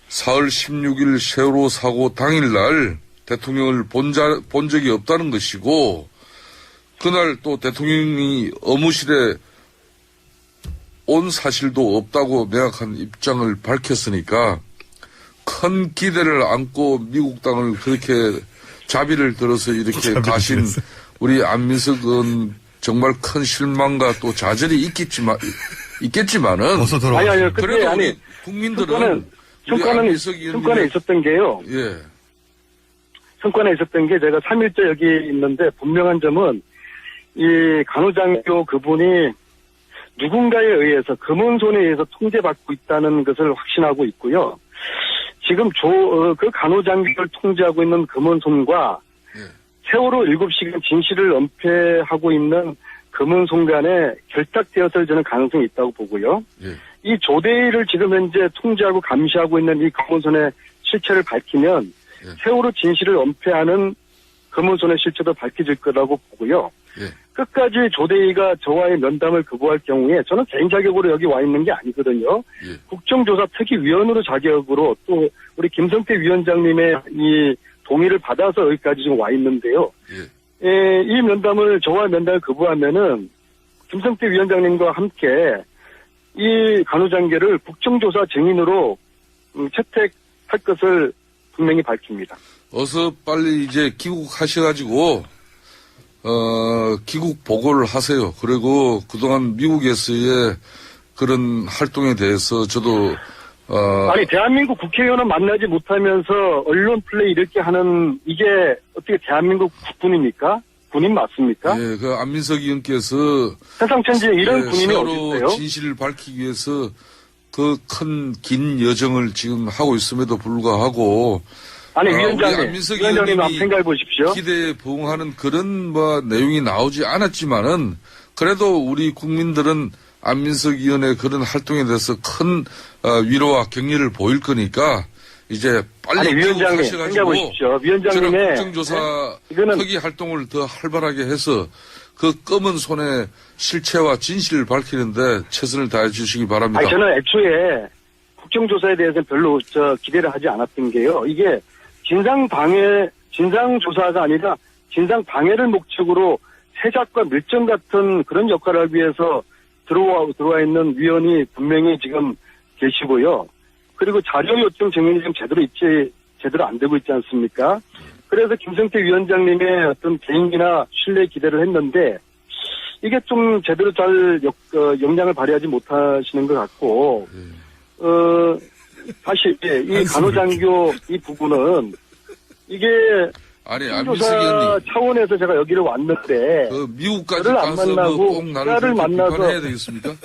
4월 16일 세월호 사고 당일날 대통령을 본 적이 없다는 것이고 그날 또 대통령이 의무실에 온 사실도 없다고 명확한 입장을 밝혔으니까 큰 기대를 안고 미국 땅을 그렇게 자비를 들어서 이렇게 가신 우리 안민석 의원 정말 큰 실망과 또 좌절이 있겠지만은 그래도 우리 국민들은 성과는 있었던 게요. 예. 성과는 있었던 게 제가 3일째 여기 있는데 분명한 점은 이 간호장교 그분이 누군가에 의해서 금은손에 의해서 통제받고 있다는 것을 확신하고 있고요. 지금 그 간호장교를 통제하고 있는 금은손과 세월호 7시간 진실을 은폐하고 있는 금은손 간에 결탁되었을 저는 가능성이 있다고 보고요. 이 조대희를 지금 현재 통제하고 감시하고 있는 이 금은손의 실체를 밝히면 세월호 진실을 은폐하는 금은손의 실체도 밝혀질 거라고 보고요. 끝까지 조대희가 저와의 면담을 거부할 경우에 저는 개인 자격으로 여기 와 있는 게 아니거든요. 국정조사 특위위원으로 자격으로 또 우리 김성태 위원장님의 이 동의를 받아서 여기까지 지금 와 있는데요. 이 저와 면담을 거부하면은 김성태 위원장님과 함께 이 간호장교를 국정조사 증인으로 채택할 것을 분명히 밝힙니다. 어서 빨리 이제 귀국하셔가지고 귀국 보고를 하세요. 그리고 그동안 미국에서의 그런 활동에 대해서 저도 대한민국 국회의원은 만나지 못하면서 언론 플레이 이렇게 하는 이게 어떻게 대한민국 국군입니까? 군인 맞습니까? 예, 그 안민석 의원께서 세상천지에 이런 군인이 어디 있어요? 진실을 밝히기 위해서 그 긴 여정을 지금 하고 있음에도 불구하고 위원장님 한번 생각해 보십시오. 기대에 부응하는 그런 내용이 나오지 않았지만은 그래도 우리 국민들은 안민석 의원의 그런 활동에 대해서 큰 위로와 격려를 보일 거니까 이제 빨리 위원장님 생각해 보십시오. 위원장님의 국정조사 특위 활동을 더 활발하게 해서 그 검은 손의 실체와 진실을 밝히는데 최선을 다해 주시기 바랍니다. 저는 애초에 국정조사에 대해서는 별로 기대를 하지 않았던 게요. 이게 진상조사가 아니라 진상방해를 목적으로 세작과 밀정 같은 그런 역할을 하기 위해서 들어와 있는 위원이 분명히 지금 계시고요. 그리고 자료 요청 증인이 지금 제대로 안 되고 있지 않습니까? 그래서 김성태 위원장님의 어떤 개인기나 신뢰 기대를 했는데 이게 좀 제대로 잘 역량을 발휘하지 못하시는 것 같고 사실 이 간호장교 이 부분은 이게 아니, 조사 안민석 의원님. 차원에서 제가 여기를 왔는데 그 미국까지 저를 안 가서 만나고 꼭 나를 기자를 그렇게 만나서 비판해야 되겠습니까?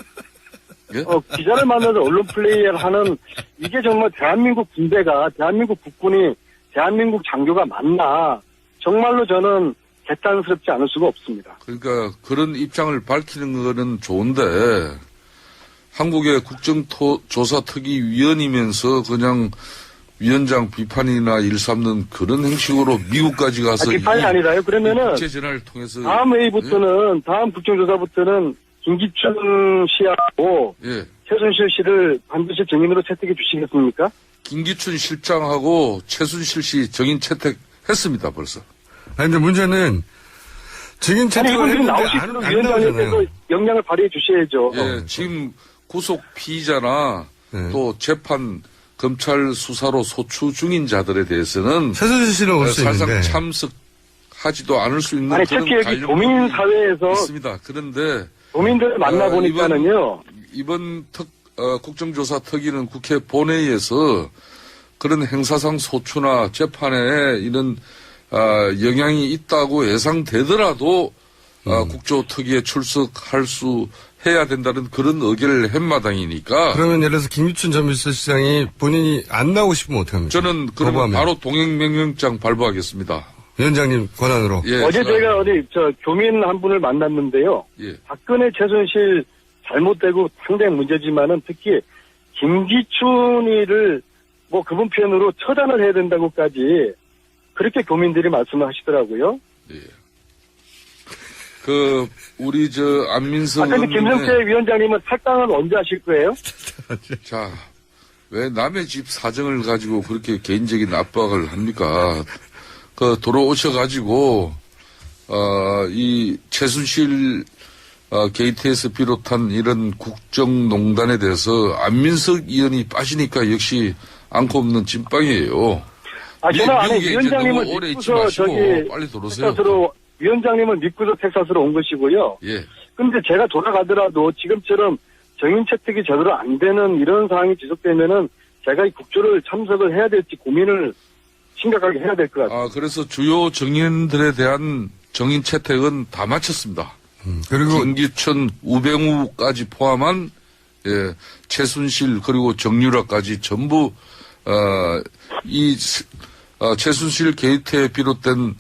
예? 기자를 만나서 언론 플레이를 하는 이게 정말 대한민국 군대가 대한민국 국군이 대한민국 장교가 맞나 정말로 저는 개탄스럽지 않을 수가 없습니다. 그러니까 그런 입장을 밝히는 거는 좋은데 한국의 국정조사특위위원이면서 그냥 위원장 비판이나 일삼는 그런 형식으로 미국까지 가서 비판이 아니라요. 그러면은 국제 전화를 통해서 다음 회의부터는 다음 국정조사부터는 김기춘 씨하고 예. 최순실 씨를 반드시 증인으로 채택해 주시겠습니까? 김기춘 실장하고 최순실 씨 정인 채택했습니다 벌써. 아니, 근데 문제는 증인 아니 채택을 이건 지금 했는데 나오시는 안 위원장님께서 나오잖아요. 역량을 발휘해 주셔야죠. 예, 지금 구속 피의자나 네. 또 재판 검찰 수사로 소추 중인 자들에 대해서는 최순실 씨는 올 수 사실상 있는데. 참석하지도 않을 수 있는 아니 그런 특히 여기 관련 도민 사회에서 있습니다. 그런데 도민들을 만나보니까는요. 이번 국정조사 특위는 국회 본회의에서 그런 행사상 소추나 재판에 이런 영향이 있다고 예상되더라도 국조특위에 출석할 수 해야 된다는 그런 의결을 한 마당이니까 그러면 예를 들어서 김유춘 전 비서실장이 본인이 안 나오고 싶으면 어떡합니까? 저는 그러면 거부하면. 바로 동행명령장 발부하겠습니다. 위원장님 권한으로. 예, 어제 제가 어디 교민 한 분을 만났는데요. 예. 박근혜 최순실 잘못되고 상당히 문제지만은 특히 김기춘이를 뭐 그분 표현으로 처단을 해야 된다고까지 그렇게 교민들이 말씀을 하시더라고요. 예. 우리 안민석 근데 김성태 위원장님은 탈당은 언제 하실 거예요? 자, 왜 남의 집 사정을 가지고 그렇게 개인적인 압박을 합니까? 돌아오셔가지고, 이 최순실, 게이트에서 비롯한 이런 국정농단에 대해서 안민석 의원이 빠지니까 역시 않고 없는 찐빵이에요. 저는 안에 미국에 이제 위원장님을 너무 오래 있지 믿고서 마시고 빨리 들어오세요. 텍사스로 위원장님을 믿고서 텍사스로 온 것이고요. 예. 근데 제가 돌아가더라도 지금처럼 정인 채택이 제대로 안 되는 이런 상황이 지속되면은 제가 이 국조를 참석을 해야 될지 고민을 심각하게 해야 될 것 같아요. 그래서 주요 정인들에 대한 정인 채택은 다 마쳤습니다. 그리고 김기춘, 우병우까지 포함한 최순실 그리고 정유라까지 전부 최순실 게이트에 비롯된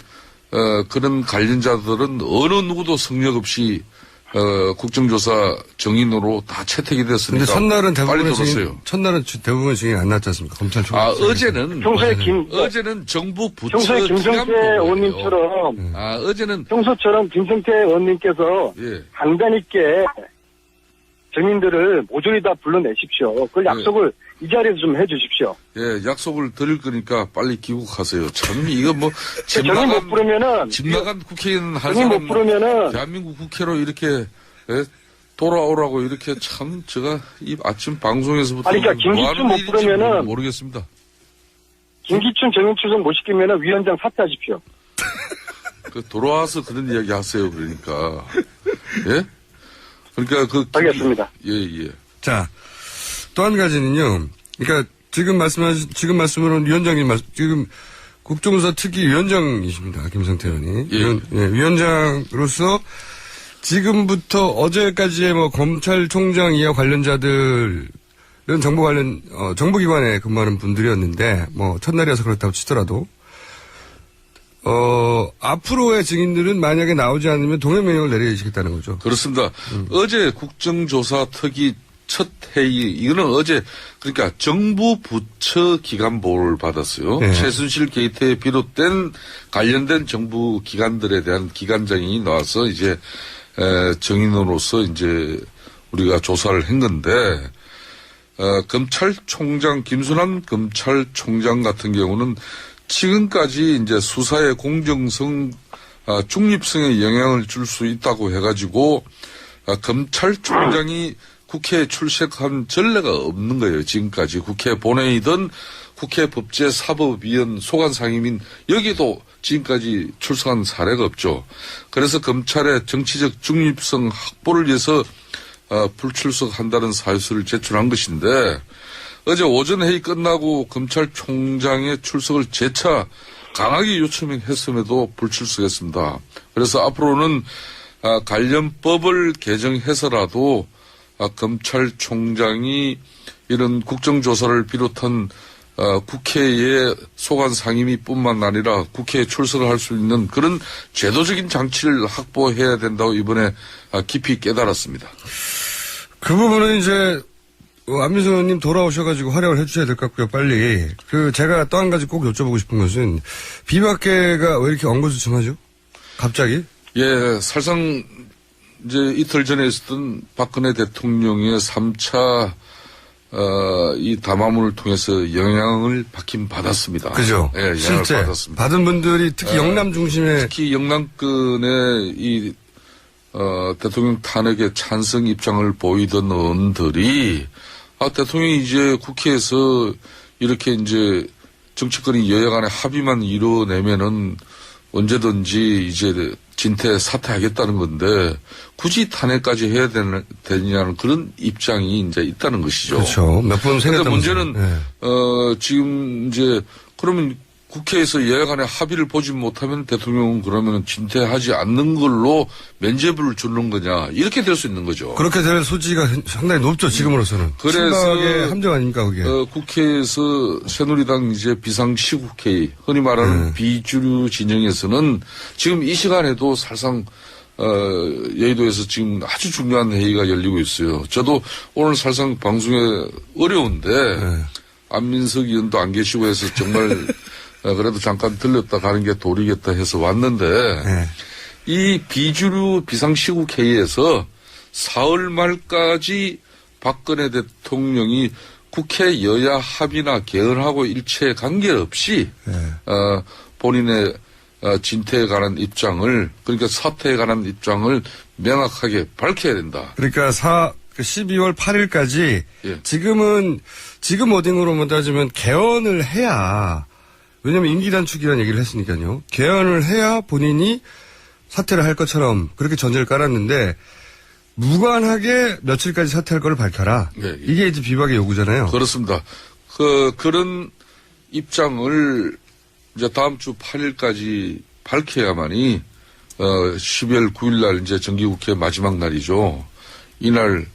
그런 관련자들은 어느 누구도 성역 없이 국정조사 정인으로 다 채택이 됐으니까 근데 첫날은 빨리 대부분 들어오세요. 첫날은 대부분 증인 안 났지 않습니까? 검찰총장. 어제는 평소에 정부 부처 평소에 김성태 기관보고예요. 의원님처럼 어제는 평소처럼 김성태 의원님께서 예. 강단 있게 증인들을 모조리 다 불러내십시오. 그걸 약속을 이 자리에서 좀 해주십시오. 예, 약속을 드릴 거니까 빨리 귀국하세요. 참 이거 뭐 집 증인 못 부르면은 나간 국회의원 할 증인 못 사람 부르면은 대한민국 국회로 이렇게 돌아오라고 이렇게 참 제가 이 아침 방송에서부터 아니, 그러니까 뭐 김기춘 못 하는 일인지 부르면은 모르겠습니다. 김기춘 증인 출석 못 시키면은 위원장 사퇴하십시오. 돌아와서 그런 이야기 하세요. 그러니까 예? 그러니까 알겠습니다. 예. 자, 또 한 가지는요. 그러니까 지금 말씀으로는 위원장님 지금 국정조사 특위 위원장이십니다. 김성태 의원이. 예. 위원장으로서 지금부터 어제까지의 검찰총장 이하 관련자들은 정보기관에 근무하는 분들이었는데, 첫날이어서 그렇다고 치더라도, 앞으로의 증인들은 만약에 나오지 않으면 동행명령을 내리시겠다는 거죠. 그렇습니다. 어제 국정조사 특위 첫 회의, 이거는 어제, 그러니까 정부 부처 기관보를 받았어요. 네. 최순실 게이트에 비롯된 관련된 정부 기관들에 대한 기관장이 나와서 이제, 정인으로서 이제 우리가 조사를 한 건데, 검찰총장, 김순환 검찰총장 같은 경우는 지금까지 이제 수사의 공정성, 중립성에 영향을 줄 수 있다고 해가지고, 검찰총장이 국회에 출석한 전례가 없는 거예요. 지금까지 국회 본회의든 국회 법제사법위원 소관상임인 여기도 지금까지 출석한 사례가 없죠. 그래서 검찰의 정치적 중립성 확보를 위해서 불출석한다는 사유서를 제출한 것인데 어제 오전 회의 끝나고 검찰총장의 출석을 재차 강하게 요청했음에도 불출석했습니다. 그래서 앞으로는 관련법을 개정해서라도 검찰총장이 이런 국정조사를 비롯한 국회의 소관 상임위뿐만 아니라 국회에 출석을 할 수 있는 그런 제도적인 장치를 확보해야 된다고 이번에 깊이 깨달았습니다. 그 부분은 이제 안민석 의원님 돌아오셔가지고 활약을 해주셔야 될 것 같고요. 빨리. 제가 또 한 가지 꼭 여쭤보고 싶은 것은 비박계가 왜 이렇게 엉거주춤하죠? 갑자기? 예, 사실상 이제 이틀 전에 있었던 박근혜 대통령의 3차 이 담화문을 통해서 영향을 받긴 받았습니다. 그죠? 예, 영향을 실제 받았습니다. 받은 분들이 특히 영남 중심의 특히 영남권의 이 대통령 탄핵에 찬성 입장을 보이던 의원들이 대통령이 이제 국회에서 이렇게 이제 정치권이 여야 간의 합의만 이뤄내면은 언제든지 이제 진퇴 사퇴하겠다는 건데 굳이 탄핵까지 해야 되느냐는 그런 입장이 이제 있다는 것이죠. 그렇죠. 몇 번 생겼다면서요. 그런데 문제는 네. 지금 이제 그러면 국회에서 여야 간의 합의를 보지 못하면 대통령은 그러면 진퇴하지 않는 걸로 면죄부를 주는 거냐 이렇게 될 수 있는 거죠. 그렇게 될 소지가 상당히 높죠. 지금으로서는. 그래서 친박의 함정 아닙니까 그게. 국회에서 새누리당 이제 비상시국회의 흔히 말하는 비주류 진영에서는 지금 이 시간에도 사실상 여의도에서 지금 아주 중요한 회의가 열리고 있어요. 저도 오늘 사실상 방송에 어려운데 안민석 의원도 안 계시고 해서 정말 그래도 잠깐 들렸다 가는 게 도리겠다 해서 왔는데 이 비주류 비상시국회의에서 사흘 말까지 박근혜 대통령이 국회 여야 합의나 개헌하고 일체 관계없이 본인의 진퇴에 관한 입장을 그러니까 사퇴에 관한 입장을 명확하게 밝혀야 된다. 그러니까 12월 8일까지 예. 지금 워딩으로만 따지면 개헌을 해야 왜냐면 임기 단축이라는 얘기를 했으니까요. 개헌을 해야 본인이 사퇴를 할 것처럼 그렇게 전제를 깔았는데 무관하게 며칠까지 사퇴할 걸 밝혀라. 예, 예. 이게 이제 비박의 요구잖아요. 그렇습니다. 그런 입장을 이제 다음 주 8일까지 밝혀야만이 12월 9일 날 이제 정기국회 마지막 날이죠. 이날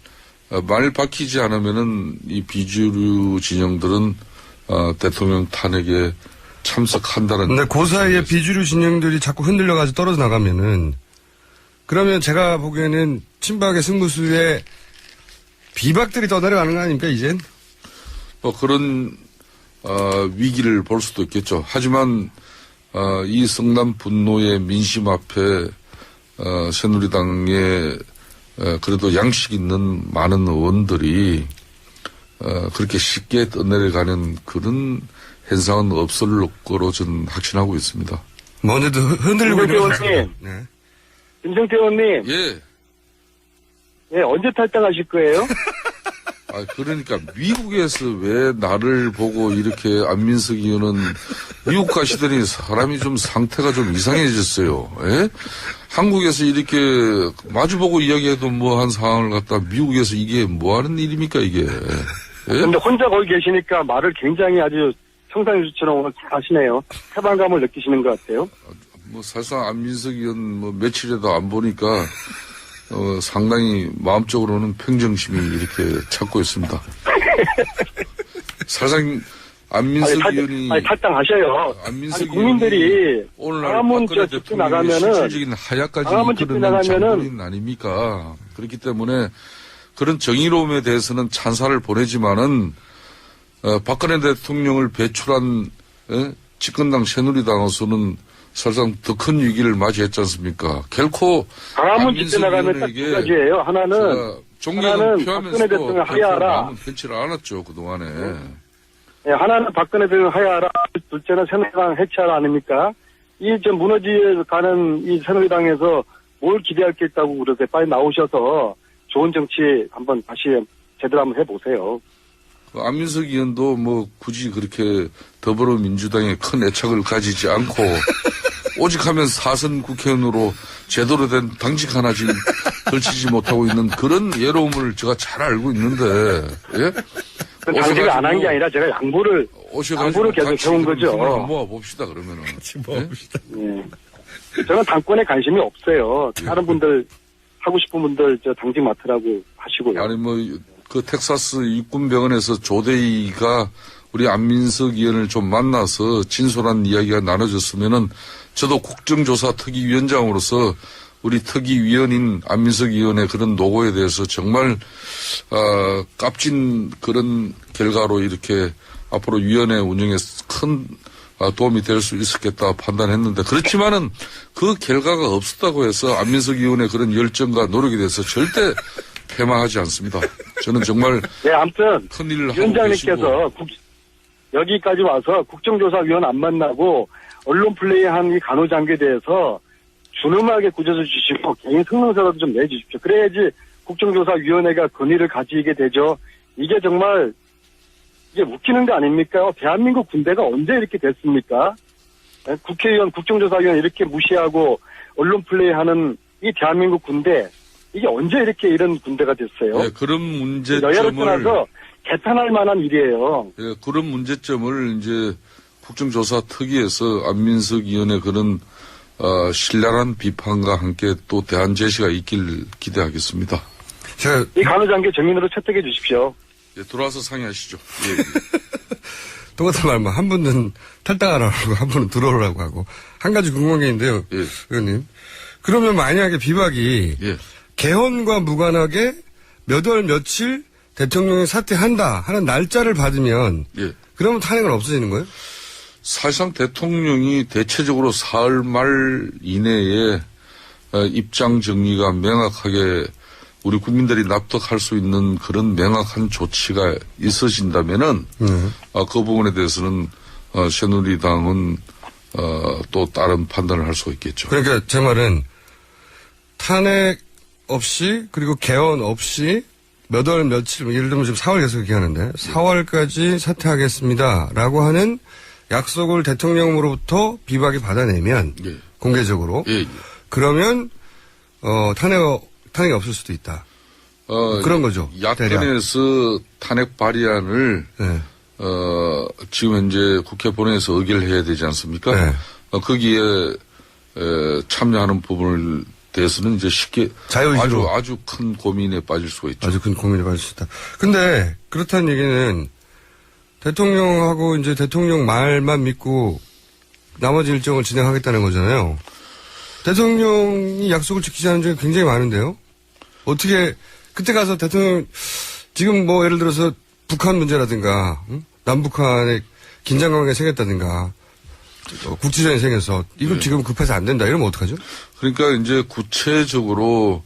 만일 밝히지 않으면은 이 비주류 진영들은 대통령 탄핵에 참석한다는. 근데 그 사이에 비주류 진영들이 자꾸 흔들려가지고 떨어져 나가면은 그러면 제가 보기에는 친박의 승부수에 비박들이 떠내려가는 거 아닙니까 이젠? 그런 위기를 볼 수도 있겠죠. 하지만 이 성남 분노의 민심 앞에 새누리당의 그래도 양식 있는 많은 의원들이 그렇게 쉽게 떠내려가는 그런 현상은 없을 거로 저는 확신하고 있습니다. 먼저도 흔들리고 있는 김정태 거죠. 의원님. 네. 김정태 의원님. 예. 예, 언제 탈당하실 거예요? 그러니까 미국에서 왜 나를 보고 이렇게 안민석 의원은 미국 가시더니 사람이 좀 상태가 좀 이상해졌어요. 예? 한국에서 이렇게 마주보고 이야기해도 뭐 한 상황을 갖다 미국에서 이게 뭐 하는 일입니까 이게. 예? 근데 혼자 거기 계시니까 말을 굉장히 아주 청산유수처럼 오늘 잘 하시네요. 해방감을 느끼시는 것 같아요. 뭐 사실상 안민석 의원 뭐 며칠에도 안 보니까 상당히 마음적으로는 평정심이 이렇게 찾고 있습니다. 사실상 안민석 의원이 탈당하셔요. 안민석 국민들이 오늘날 광화문 박근혜 저 집회 대통령의 나가면은 실질적인 하야까지 광화문 집회 이끌어낸 나가면은 장본인 아닙니까? 그렇기 때문에 그런 정의로움에 대해서는 찬사를 보내지만은 박근혜 대통령을 배출한 집권당 새누리당으로서는 사실상 더 큰 위기를 맞이했지 않습니까? 결코 광화문 집회 나가면 딱 두 가지예요. 하나는 존경을 박근혜 대통령 표하면서도 하야하라. 마음은 편치를 않았죠 그동안에. 예, 하나는 박근혜 대통령 하야하라. 둘째는 새누리당 해체하라 아닙니까? 이 좀 무너지가는 이 새누리당에서 뭘 기대할 게 있다고 그러세요. 빨리 나오셔서 좋은 정치 한번 다시 제대로 한번 해보세요. 안민석 의원도 뭐 굳이 그렇게 더불어민주당에 큰 애착을 가지지 않고 오직 하면 4선 국회의원으로 제대로 된 당직 하나 지금 걸치지 못하고 있는 그런 외로움을 제가 잘 알고 있는데, 예? 당직을 안 한 게 아니라 제가 양보를 계속 해온 거죠. 모아봅시다, 그러면은. 같이 모아봅시다. 예. 저는 당권에 관심이 없어요. 다른 분들, 하고 싶은 분들 당직 맡으라고 하시고요. 아니, 그 텍사스 육군병원에서 조대희가 우리 안민석 의원을 좀 만나서 진솔한 이야기가 나눠졌으면은 저도 국정조사 특위위원장으로서 우리 특위위원인 안민석 의원의 그런 노고에 대해서 정말 값진 그런 결과로 이렇게 앞으로 위원회 운영에 큰 도움이 될 수 있었겠다 판단했는데, 그렇지만은 그 결과가 없었다고 해서 안민석 의원의 그런 열정과 노력에 대해서 절대 패망하지 않습니다. 저는 정말 네, 아무튼 큰 일을 하고 위원장님께서 여기까지 와서 국정조사위원 안 만나고 언론 플레이한 이 간호장교에 대해서 준엄하게 꾸짖어 주시고 개인 성명서라도 좀 내주십시오. 그래야지 국정조사위원회가 권위를 가지게 되죠. 이게 정말 이게 웃기는 거 아닙니까? 대한민국 군대가 언제 이렇게 됐습니까? 국회의원, 국정조사위원 이렇게 무시하고 언론 플레이하는 이 대한민국 군대, 이게 언제 이렇게 이런 군대가 됐어요? 네, 그런 문제점을 여야를 떠나서 개탄할 만한 일이에요. 네, 그런 문제점을 이제 국정조사 특위에서 안민석 의원의 그런 신랄한 비판과 함께 또 대안 제시가 있길 기대하겠습니다. 이 간호장교 증인으로 채택해 주십시오. 예, 들어와서 상의하시죠. 예. 똑같은 말만 한 분은 탈당하라고 한 분은 들어오라고 하고. 한 가지 궁금한 게 있는데요. 예. 의원님. 그러면 만약에 비박이 예. 개헌과 무관하게 몇 월 며칠 대통령이 사퇴한다 하는 날짜를 받으면 예. 그러면 탄핵은 없어지는 거예요? 사실상 대통령이 대체적으로 사흘 말 이내에 입장 정리가 명확하게 우리 국민들이 납득할 수 있는 그런 명확한 조치가 있어진다면은 그 부분에 대해서는 새누리당은 또 다른 판단을 할 수가 있겠죠. 그러니까 제 말은 탄핵 없이 그리고 개헌 없이 몇 월 며칠, 예를 들면 지금 4월 계속 얘기하는데 4월까지 사퇴하겠습니다 라고 하는 약속을 대통령으로부터 비박이 받아내면 예. 공개적으로 예. 그러면 탄핵이 없을 수도 있다. 그런 거죠. 야권에서 탄핵 발의안을 네. 지금 현재 국회 본회의에서 의결해야 되지 않습니까? 네. 거기에 참여하는 부분을 대해서는 이제 쉽게 자유의지로 아주 큰 고민에 빠질 수가 있죠. 아주 큰 고민에 빠질 수 있다. 근데 그렇다는 얘기는 대통령하고 이제 대통령 말만 믿고 나머지 일정을 진행하겠다는 거잖아요. 대통령이 약속을 지키지 않은 적이 굉장히 많은데요. 어떻게 그때 가서 대통령 지금 뭐 예를 들어서 북한 문제라든가 남북한의 긴장관계가 생겼다든가 국지전이 생겨서 이걸 지금 급해서 안 된다 이러면 어떡하죠? 그러니까 이제 구체적으로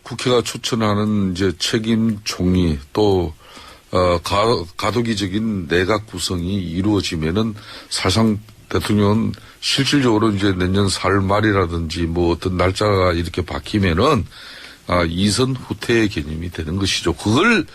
국회가 추천하는 이제 책임 총리 또 가도기적인 내각 구성이 이루어지면은 사실상 대통령은 실질적으로 이제 내년 4월 말이라든지 뭐 어떤 날짜가 이렇게 바뀌면은 이선 후퇴의 개념이 되는 것이죠. 그걸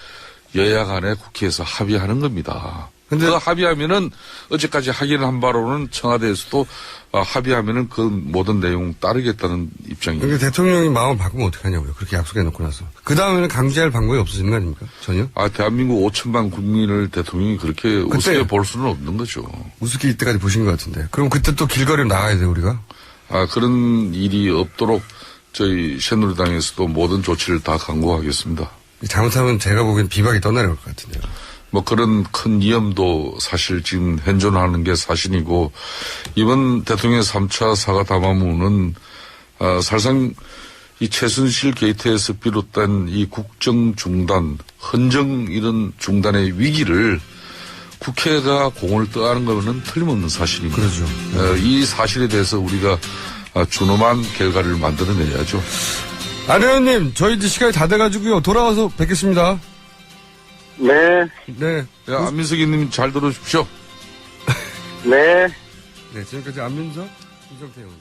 여야 간에 국회에서 합의하는 겁니다. 근데 그 합의하면은 어제까지 확인을 한 바로는 청와대에서도 합의하면은 그 모든 내용 따르겠다는 입장입니다. 그러니까 대통령이 마음을 바꾸면 어떡하냐고요. 그렇게 약속해 놓고 나서. 그 다음에는 강제할 방법이 없어지는 거 아닙니까? 전혀? 대한민국 5천만 국민을 대통령이 그렇게 우습게 볼 수는 없는 거죠. 우습게 이때까지 보신 것 같은데. 그럼 그때 또 길거리로 나가야 돼요, 우리가? 그런 일이 없도록 저희 새누리당에서도 모든 조치를 다 강구하겠습니다. 잘못하면 제가 보기엔 비박이 떠나려올 것 같은데요. 뭐 그런 큰 위험도 사실 지금 현존하는 게 사실이고, 이번 대통령의 3차 사과 담화문은 사실상 이 최순실 게이트에서 비롯된 이 국정 중단, 헌정 이런 중단의 위기를 국회가 공을 떠안는 것은 틀림없는 사실입니다. 그렇죠. 이 사실에 대해서 우리가 준엄한 결과를 만들어내야죠. 안 의원님, 저희 이제 시간이 다 돼가지고요. 돌아와서 뵙겠습니다. 네. 네. 안민석 의원님 잘 들어주십시오. 네. 네, 지금까지 안민석, 김성태 의원.